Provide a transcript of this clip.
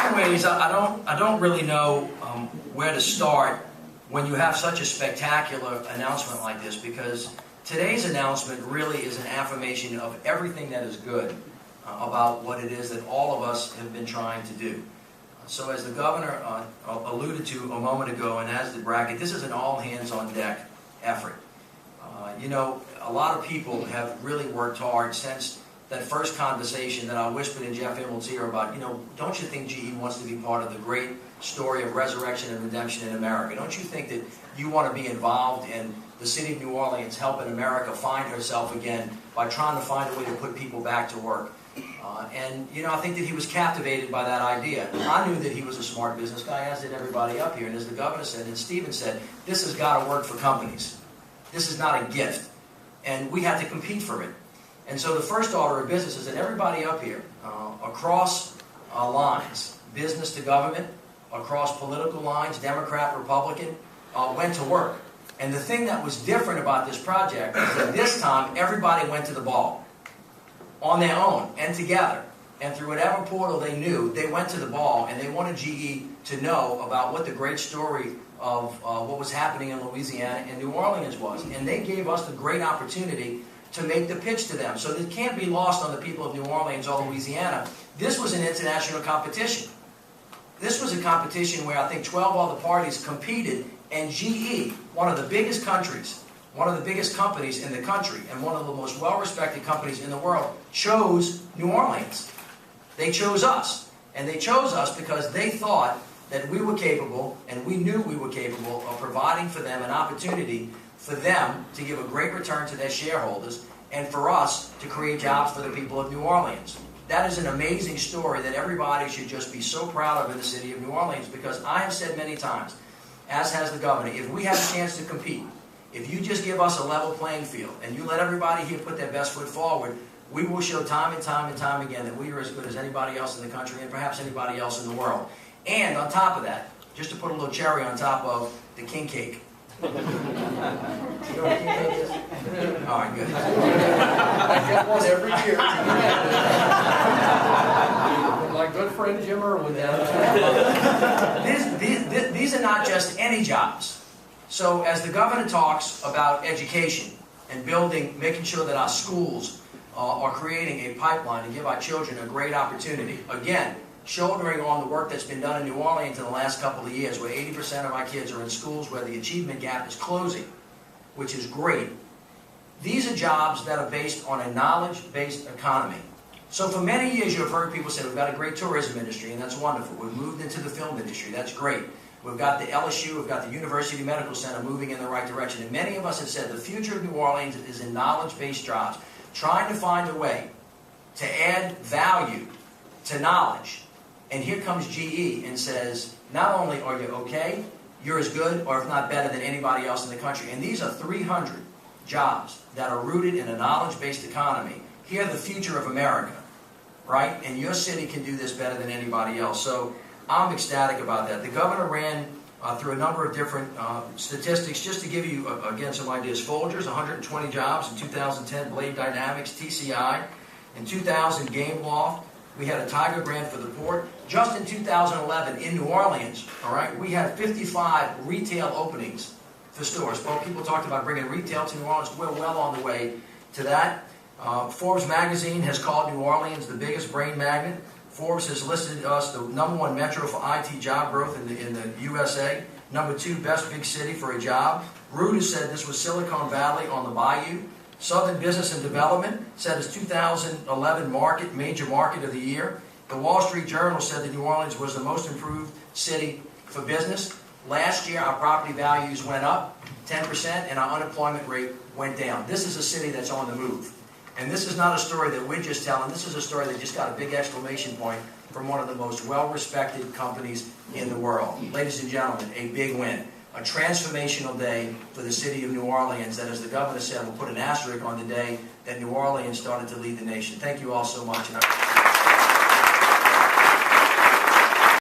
some ways, I don't really know where to start when you have such a spectacular announcement like this, because today's announcement really is an affirmation of everything that is good about what it is that all of us have been trying to do. So as the governor alluded to a moment ago, and as did Brackett, this is an all-hands-on-deck effort. You know, a lot of people have really worked hard since that first conversation that I whispered in Jeff Immel's ear about, you know, don't you think GE wants to be part of the great story of resurrection and redemption in America? Don't you think that you want to be involved in the city of New Orleans helping America find herself again by trying to find a way to put people back to work? And, you know, I think that he was captivated by that idea. I knew that he was a smart business guy, as did everybody up here. And as the governor said, and Stephen said, this has got to work for companies. This is not a gift. And we had to compete for it. And so the first order of business is that everybody up here, across lines, business to government, across political lines, Democrat, Republican, went to work. And the thing that was different about this project is that this time everybody went to the ball on their own and together. And through whatever portal they knew, they went to the ball, and they wanted GE to know about what the great story of what was happening in Louisiana and New Orleans was. And they gave us the great opportunity to make the pitch to them. So it can't be lost on the people of New Orleans or Louisiana. This was an international competition. This was a competition where I think 12 other parties competed, and GE, one of the biggest countries, one of the biggest companies in the country, and one of the most well-respected companies in the world, chose New Orleans. They chose us. And they chose us because they thought that we were capable, and we knew we were capable, of providing for them an opportunity for them to give a great return to their shareholders, and for us to create jobs for the people of New Orleans. That is an amazing story that everybody should just be so proud of in the city of New Orleans, because I have said many times, as has the governor, if we have a chance to compete, if you just give us a level playing field, and you let everybody here put their best foot forward, we will show time and time and time again that we are as good as anybody else in the country, and perhaps anybody else in the world. And on top of that, just to put a little cherry on top of the king cake. You know what a king cake is? All right, good. I get one every year. With my good friend Jim Irwin down there. These are not just any jobs. So as the governor talks about education and building, making sure that our schools are creating a pipeline to give our children a great opportunity, again, shouldering on the work that's been done in New Orleans in the last couple of years, where 80% of our kids are in schools where the achievement gap is closing, which is great. These are jobs that are based on a knowledge-based economy. So for many years you've heard people say, we've got a great tourism industry, and that's wonderful. We've moved into the film industry, that's great. We've got the LSU, we've got the University Medical Center moving in the right direction. And many of us have said the future of New Orleans is in knowledge-based jobs, trying to find a way to add value to knowledge. And here comes GE and says, not only are you okay, you're as good, or if not better, than anybody else in the country. And these are 300 jobs that are rooted in a knowledge-based economy. Here, the future of America, right? And your city can do this better than anybody else. So I'm ecstatic about that. The governor ran through a number of different statistics, just to give you, again, some ideas. Folgers, 120 jobs in 2010, Blade Dynamics, TCI. In 2000, Game Loft. We had a Tiger grant for the port. Just in 2011, in New Orleans, all right, we had 55 retail openings for stores. Well, people talked about bringing retail to New Orleans. We're well on the way to that. Forbes magazine has called New Orleans the biggest brain magnet. Forbes has listed us the #1 metro for IT job growth in the USA. #2 best big city for a job. Reuters said this was Silicon Valley on the Bayou. Southern Business and Development said it's 2011 major market of the year. The Wall Street Journal said that New Orleans was the most improved city for business. Last year, our property values went up 10% and our unemployment rate went down. This is a city that's on the move. And this is not a story that we're just telling. This is a story that just got a big exclamation point from one of the most well-respected companies in the world. Ladies and gentlemen, a big win. A transformational day for the city of New Orleans that, as the governor said, will put an asterisk on the day that New Orleans started to lead the nation. Thank you all so much.